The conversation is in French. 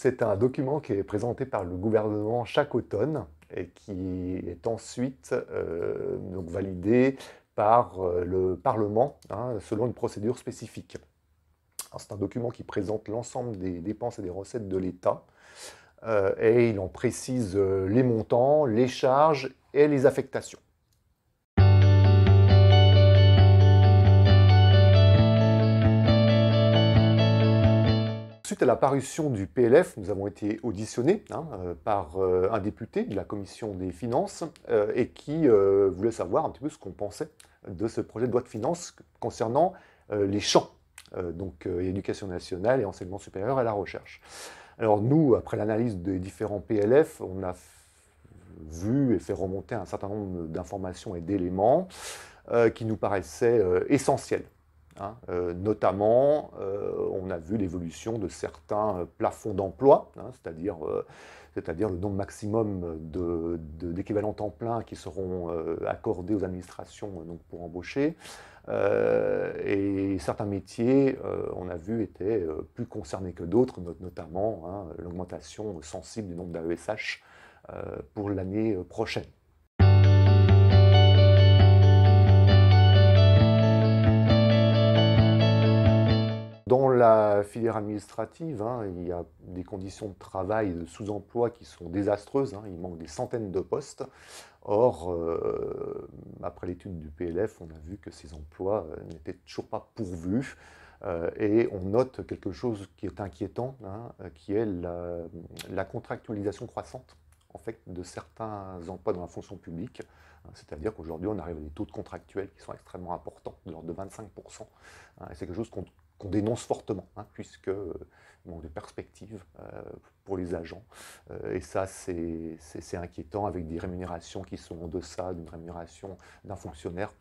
c'est un document qui est présenté par le gouvernement chaque automne et qui est ensuite donc validé par le Parlement, hein, selon une procédure spécifique. C'est un document qui présente l'ensemble des dépenses et des recettes de l'État et il en précise les montants, les charges et les affectations. Suite à la parution du PLF, nous avons été auditionnés par un député de la commission des finances et qui voulait savoir un petit peu ce qu'on pensait de ce projet de loi de finances concernant les champs, donc éducation nationale et enseignement supérieur à la recherche. Alors nous, après l'analyse des différents PLF, on a vu et fait remonter un certain nombre d'informations et d'éléments qui nous paraissaient essentiels. Notamment, on a vu l'évolution de certains plafonds d'emploi, c'est-à-dire le nombre maximum d'équivalents temps plein qui seront accordés aux administrations donc pour embaucher. Et certains métiers, on a vu, étaient plus concernés que d'autres, notamment l'augmentation sensible du nombre d'AESH pour l'année prochaine. Dans la filière administrative, il y a des conditions de travail et de sous-emploi qui sont désastreuses. Il manque des centaines de postes. Or, après l'étude du PLF, on a vu que ces emplois n'étaient toujours pas pourvus. Et on note quelque chose qui est inquiétant, qui est la contractualisation croissante en fait, de certains emplois dans la fonction publique. C'est-à-dire qu'aujourd'hui, on arrive à des taux de contractuels qui sont extrêmement importants, de l'ordre de 25%. Et c'est quelque chose qu'on dénonce fortement, puisque il manque de perspectives pour les agents. Et ça, c'est inquiétant, avec des rémunérations qui sont en deçà d'une rémunération d'un fonctionnaire.